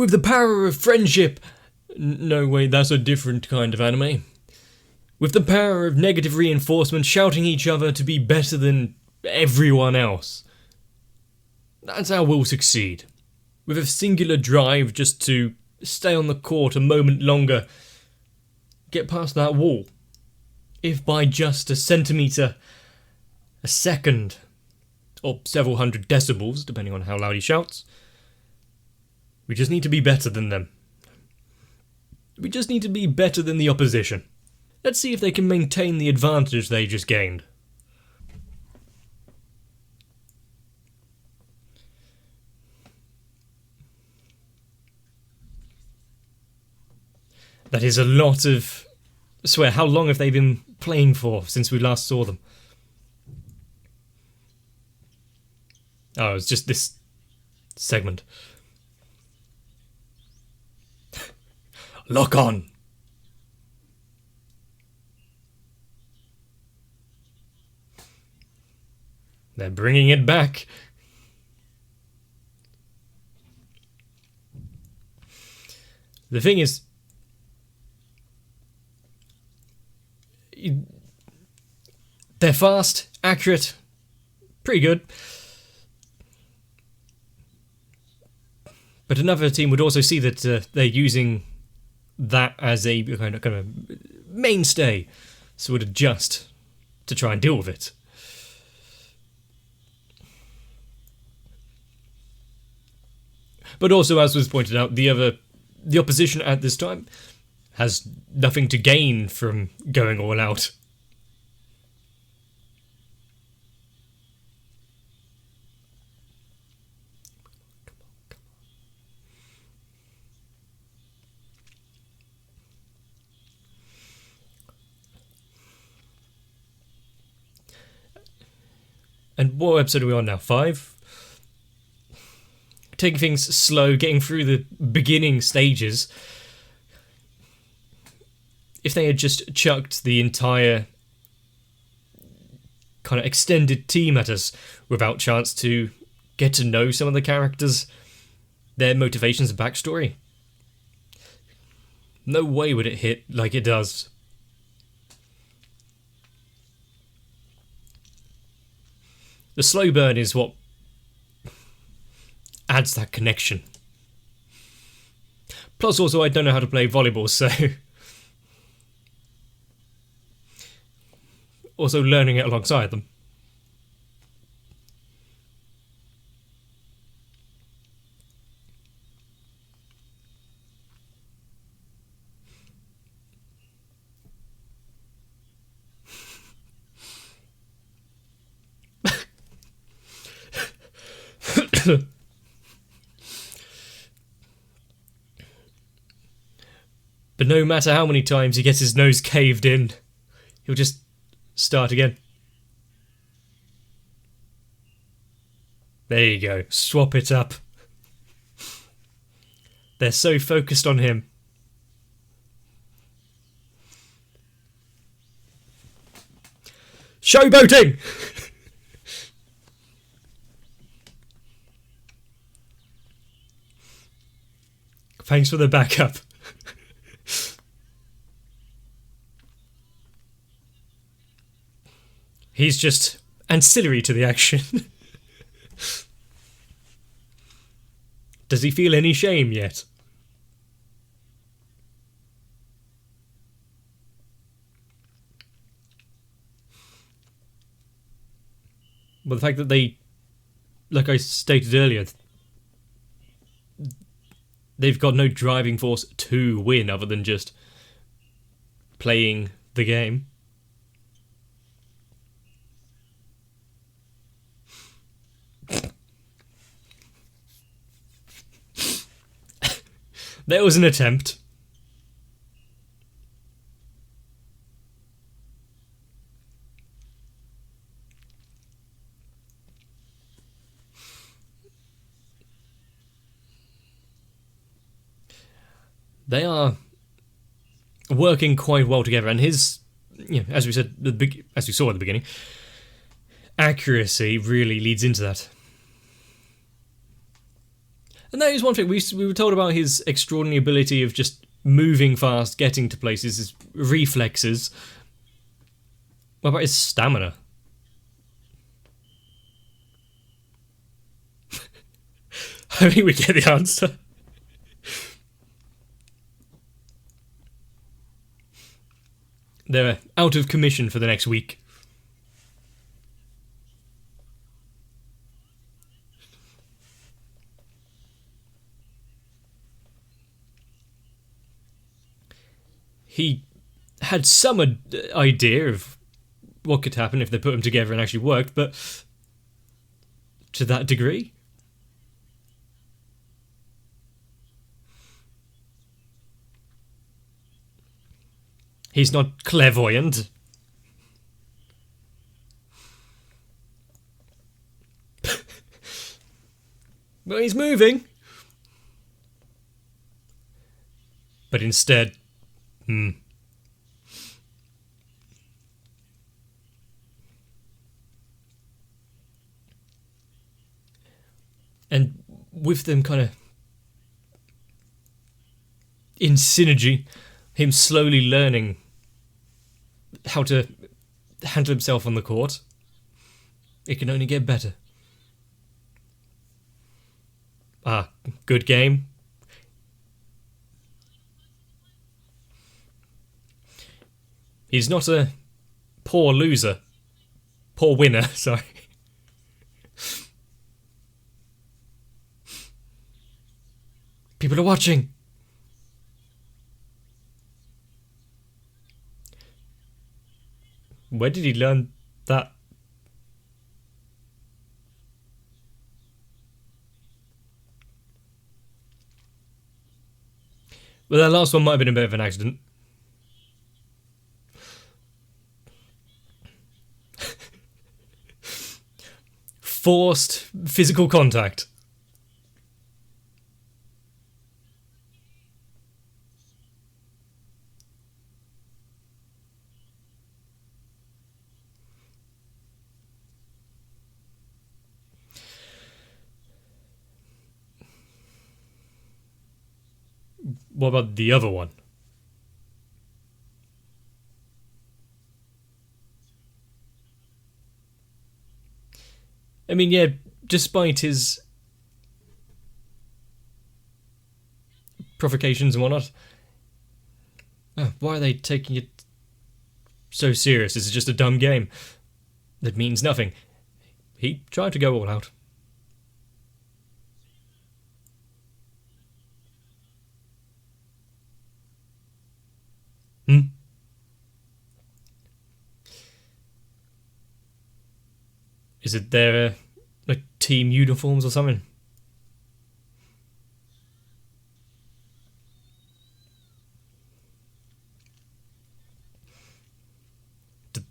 With the power of friendship... No, wait, that's a different kind of anime. With the power of negative reinforcement, shouting each other to be better than everyone else. That's how we'll succeed. With a singular drive just to stay on the court a moment longer. Get past that wall. If by just a centimetre, a second, or several hundred decibels, depending on how loud he shouts. We just need to be better than them. We just need to be better than the opposition. Let's see if they can maintain the advantage they just gained. That is a lot of... I swear, how long have they been playing for since we last saw them? Oh, it's just this segment. Lock on! They're bringing it back. The thing is... They're fast, accurate, pretty good. But another team would also see that they're using that as a kind of mainstay, so would adjust to try and deal with it. But also, as was pointed out, the opposition at this time has nothing to gain from going all out. And what episode are we on now? 5? Taking things slow, getting through the beginning stages. If they had just chucked the entire kind of extended team at us without chance to get to know some of the characters, their motivations and backstory, no way would it hit like it does. The slow burn is what adds that connection. Plus also I don't know how to play volleyball, so... also learning it alongside them. But no matter how many times he gets his nose caved in, he'll just start again. There you go. Swap it up. They're so focused on him. Showboating! Thanks for the backup. He's just ancillary to the action. Does he feel any shame yet? Well, the fact that they, like I stated earlier, they've got no driving force to win other than just playing the game. There was an attempt. They are working quite well together, and his, as we said, as we saw at the beginning, accuracy really leads into that. And that is one thing, we were told about his extraordinary ability of just moving fast, getting to places, his reflexes. What about his stamina? I think we get the answer. They're out of commission for the next week. He had some idea of what could happen if they put them together and actually worked, but to that degree? He's not clairvoyant. But he's moving. But instead... And with them kind of in synergy, him slowly learning how to handle himself on the court, it can only get better. Good game. He's not a poor loser. Poor winner, sorry. People are watching. Where did he learn that? Well, that last one might have been a bit of an accident. Forced physical contact. What about the other one? I mean, yeah, despite his provocations and whatnot, why are they taking it so serious? This is just a dumb game that means nothing. He tried to go all out. Is it their like team uniforms or something?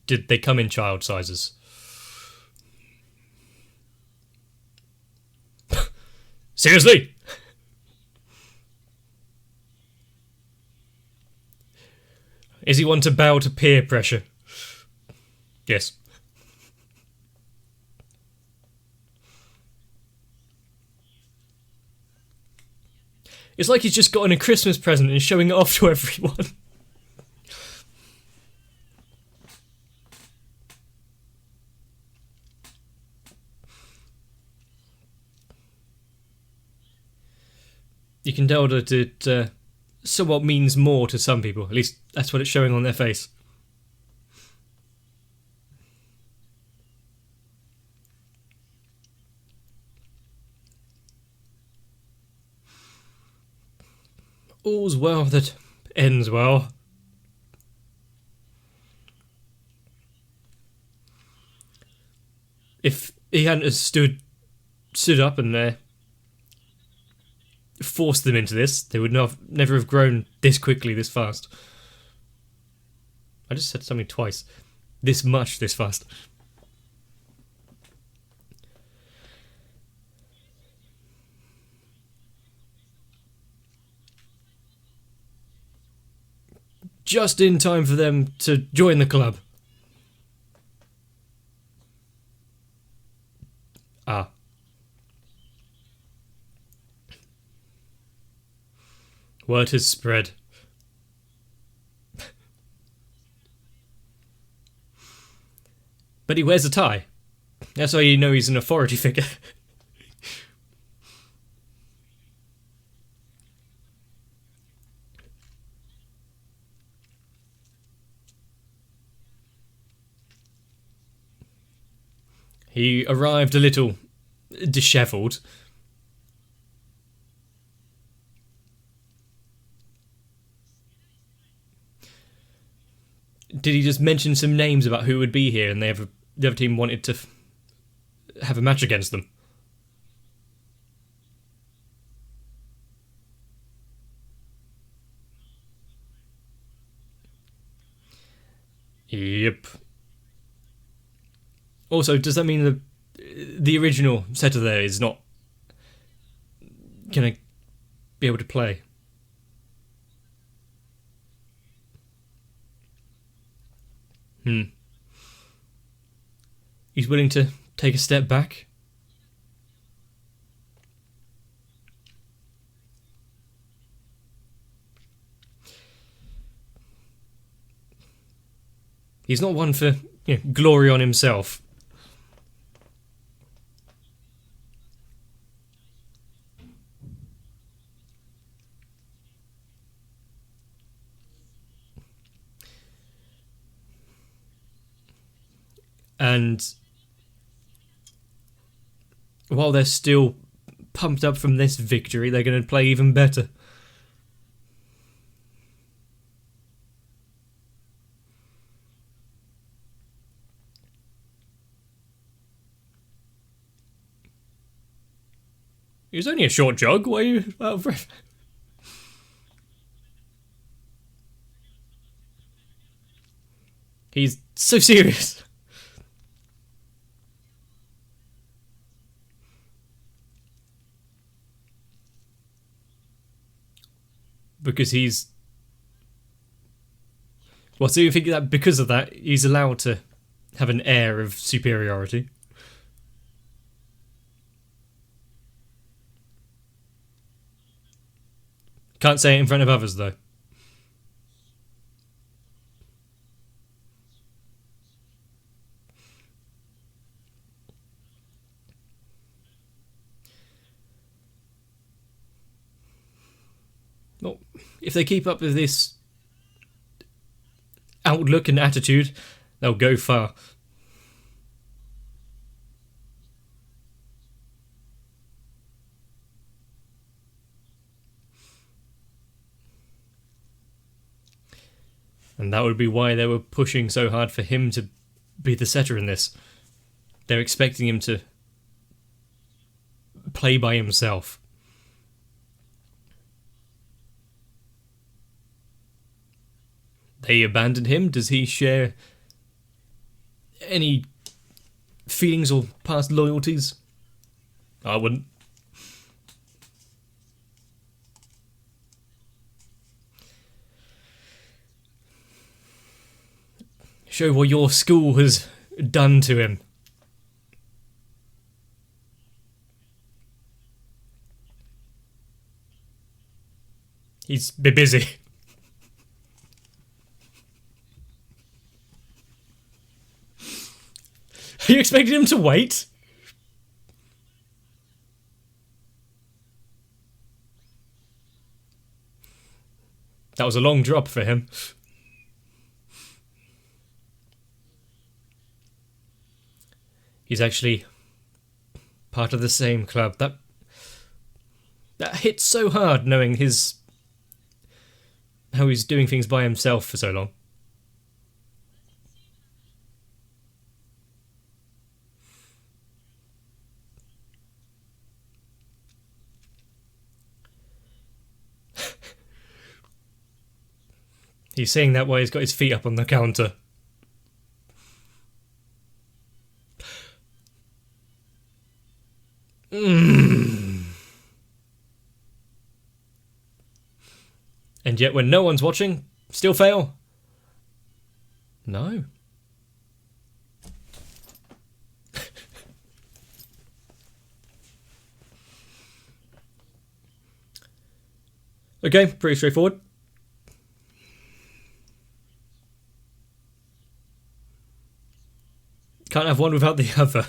Did they come in child sizes? Seriously? Is he one to bow to peer pressure? Yes. It's like he's just gotten a Christmas present and showing it off to everyone. You can tell that it somewhat means more to some people. At least that's what it's showing on their face. All's well that ends well. If he hadn't stood up and forced them into this, they would never have grown this quickly, this fast. I just said something twice. This much, this fast. Just in time for them to join the club. Word has spread. But he wears a tie. That's how you know he's an authority figure. He arrived a little dishevelled. Did he just mention some names about who would be here and the other team wanted to have a match against them? Yep. Also, does that mean the original setter there is not gonna be able to play? He's willing to take a step back? He's not one for glory on himself. And while they're still pumped up from this victory, they're going to play even better. It was only a short jog. Why are you out of breath? He's so serious. Because he's... Well, so you think that because of that, he's allowed to have an air of superiority? Can't say it in front of others, though. Well, if they keep up with this outlook and attitude, they'll go far. And that would be why they were pushing so hard for him to be the setter in this. They're expecting him to play by himself. They abandoned him. Does he share any feelings or past loyalties? I wouldn't. Show what your school has done to him. He's a bit busy. Are you expecting him to wait? That was a long drop for him. He's actually part of the same club. That hits so hard, knowing how he's doing things by himself for so long. He's saying that while he's got his feet up on the counter. And yet when no one's watching, still fail? No. Okay, pretty straightforward. Can't have one without the other.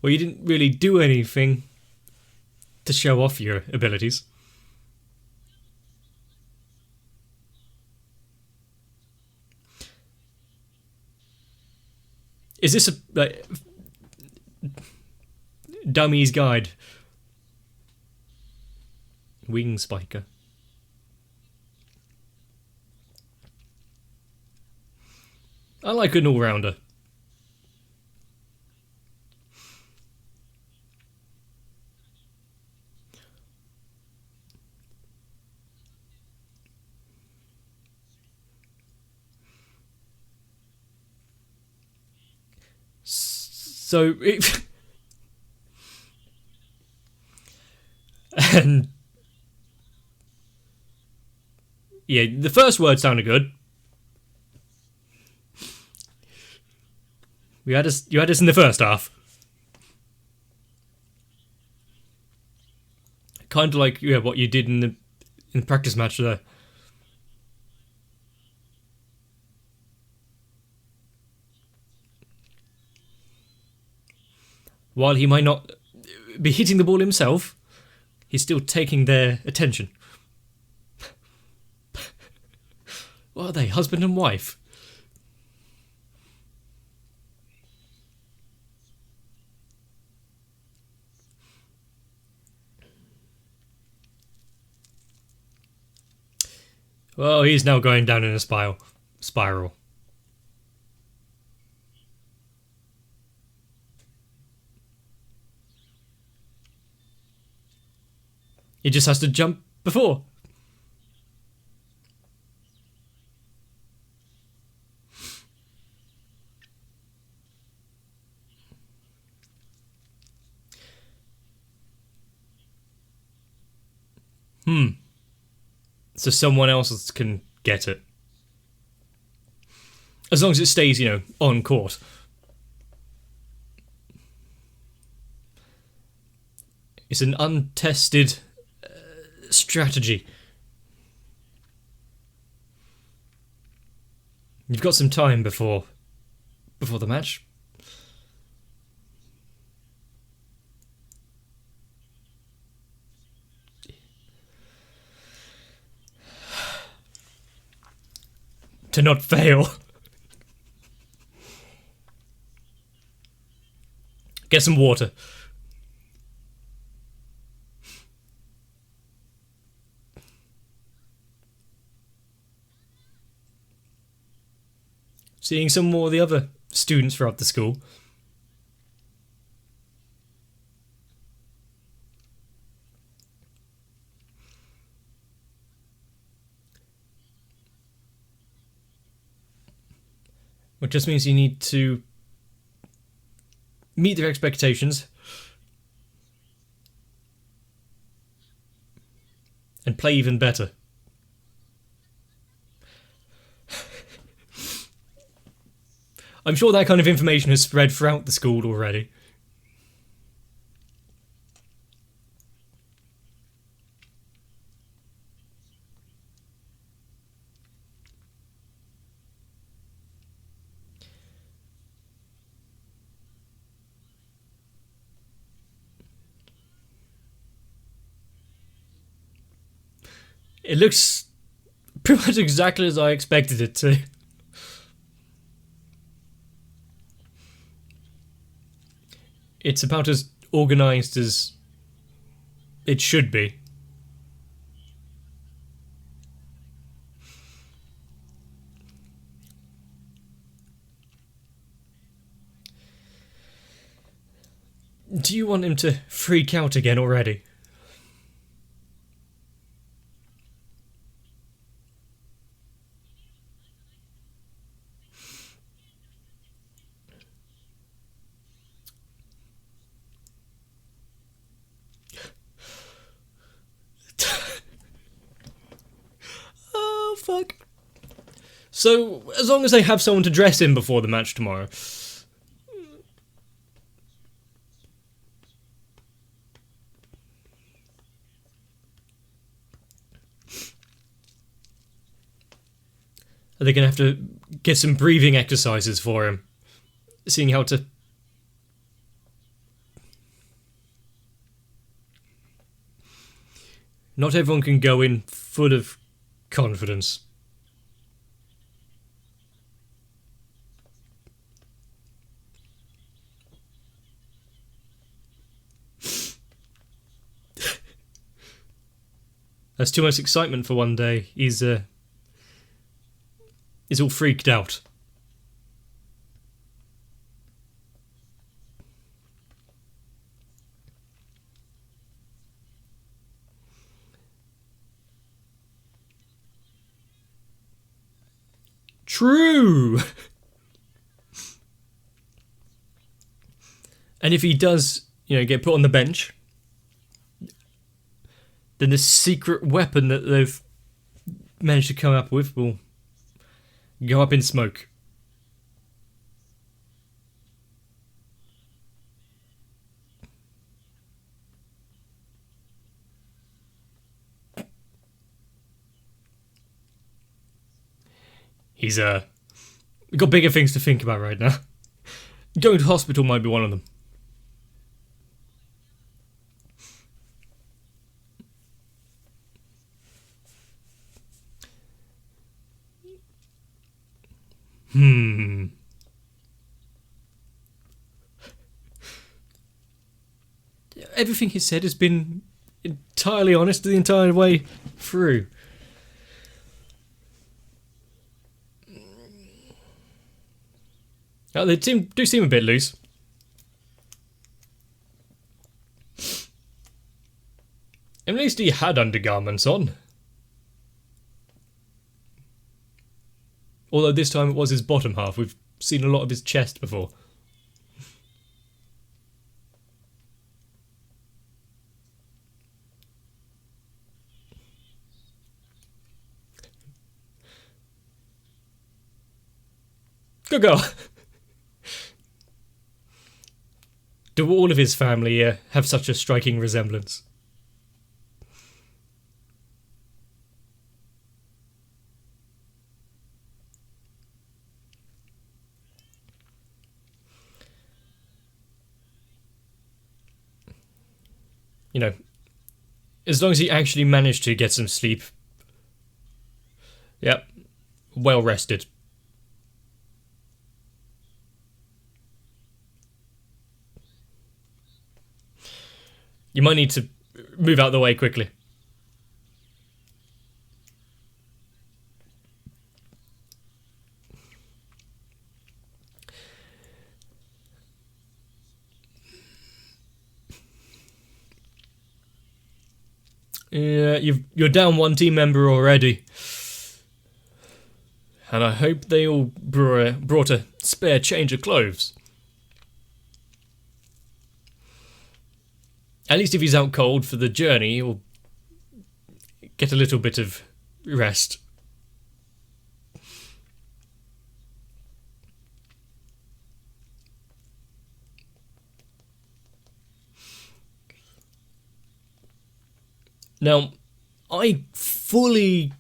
Well, you didn't really do anything to show off your abilities. Is this a like dummy's guide? Wing spiker. I like an all-rounder. So it and yeah, the first word sounded good. You had us in the first half. Kind of like what you did in the practice match there. While he might not be hitting the ball himself, he's still taking their attention. What are they, husband and wife? Well, he's now going down in a spiral. He just has to jump before. So someone else can get it. As long as it stays, on court. It's an untested strategy. You've got some time before the match. To not fail. Get some water. Seeing some more of the other students throughout the school. Which just means you need to meet their expectations and play even better. I'm sure that kind of information has spread throughout the school already. It looks pretty much exactly as I expected it to. It's about as organised as it should be. Do you want him to freak out again already? Oh, fuck. So, as long as they have someone to dress in before the match tomorrow, Are they going to have to get some breathing exercises for him? Seeing how to... Not everyone can go in full of confidence. That's too much excitement for one day. He's all freaked out. True! And if he does, get put on the bench, then the secret weapon that they've managed to come up with will go up in smoke. He's got bigger things to think about right now. Going to hospital might be one of them. Everything he said has been entirely honest the entire way through. Oh, they do seem a bit loose. At least he had undergarments on. Although this time it was his bottom half. We've seen a lot of his chest before. Good girl. Do all of his family have such a striking resemblance? As long as he actually managed to get some sleep. Yep. Well rested. You might need to move out of the way quickly. Yeah, you're down one team member already. And I hope they all brought a spare change of clothes. At least if he's out cold for the journey, he'll get a little bit of rest. Now, I fully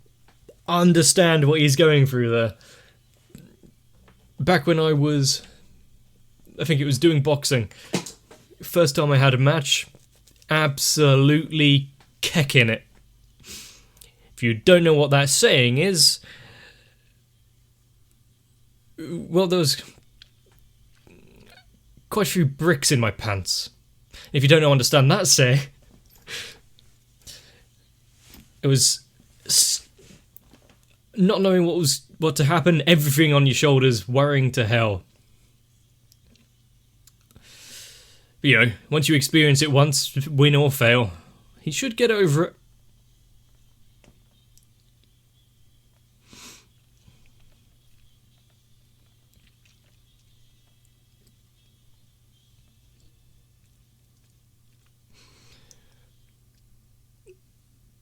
understand what he's going through there. Back when I think it was doing boxing, first time I had a match, absolutely kecking it. If you don't know what that saying is, well, there was quite a few bricks in my pants. If you don't understand that saying, it was not knowing what to happen, everything on your shoulders, worrying to hell. But, once you experience it once, win or fail, he should get over it.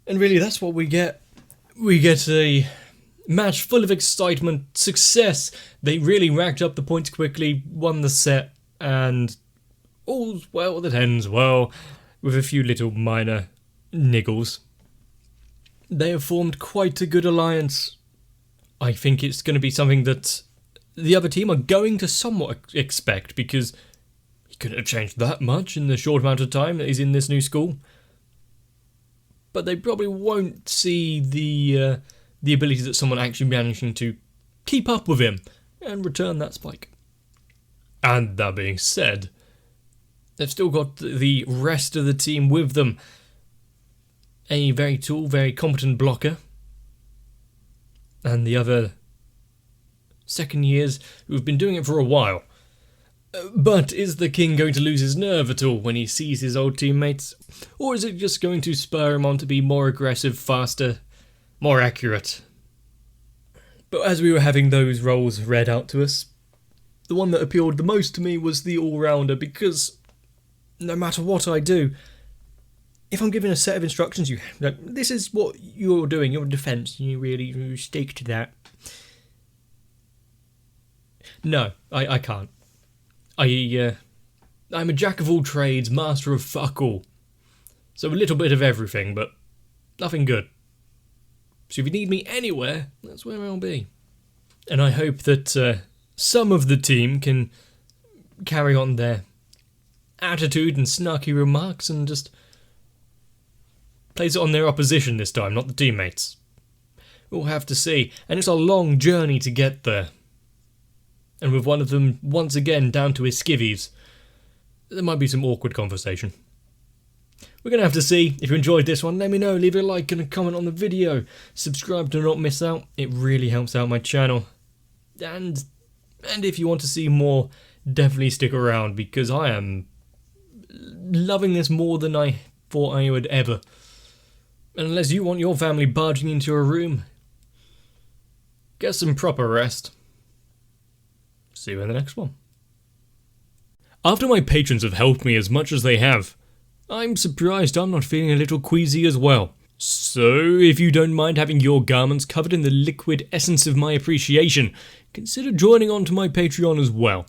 And really, that's what we get. We get a match full of excitement, success. They really racked up the points quickly, won the set, and all's well that ends well, with a few little minor niggles. They have formed quite a good alliance. I think it's going to be something that the other team are going to somewhat expect, because he couldn't have changed that much in the short amount of time that he's in this new school. But they probably won't see the ability that someone actually managing to keep up with him and return that spike. And that being said, they've still got the rest of the team with them. A very tall, very competent blocker, and the other second years who've been doing it for a while. But is the king going to lose his nerve at all when he sees his old teammates? Or is it just going to spur him on to be more aggressive, faster, more accurate? But as we were having those roles read out to us, the one that appealed the most to me was the all-rounder, because no matter what I do, if I'm given a set of instructions, this is what you're doing, your defence, you stick to that. No, I can't. I'm a jack of all trades, master of fuck all. So a little bit of everything, but nothing good. So if you need me anywhere, that's where I'll be. And I hope that some of the team can carry on their attitude and snarky remarks and just place it on their opposition this time, not the teammates. We'll have to see, and it's a long journey to get there. And with one of them once again down to his skivvies, there might be some awkward conversation. We're going to have to see. If you enjoyed this one, let me know. Leave a like and a comment on the video. Subscribe to not miss out. It really helps out my channel. And if you want to see more, definitely stick around, because I am loving this more than I thought I would ever. And unless you want your family barging into your room, get some proper rest. See you in the next one. After my patrons have helped me as much as they have, I'm surprised I'm not feeling a little queasy as well. So, if you don't mind having your garments covered in the liquid essence of my appreciation, consider joining on to my Patreon as well.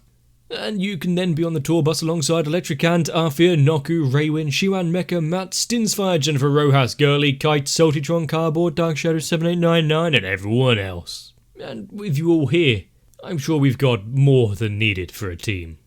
And you can then be on the tour bus alongside Electric Ant, Arthur, Noku, Raywin, Shiwan, Mecha, Matt, Stinsfire, Jennifer Rojas, Girly, Kite, Saltytron, Cardboard, Dark Shadow 7899, and everyone else. And with you all here, I'm sure we've got more than needed for a team.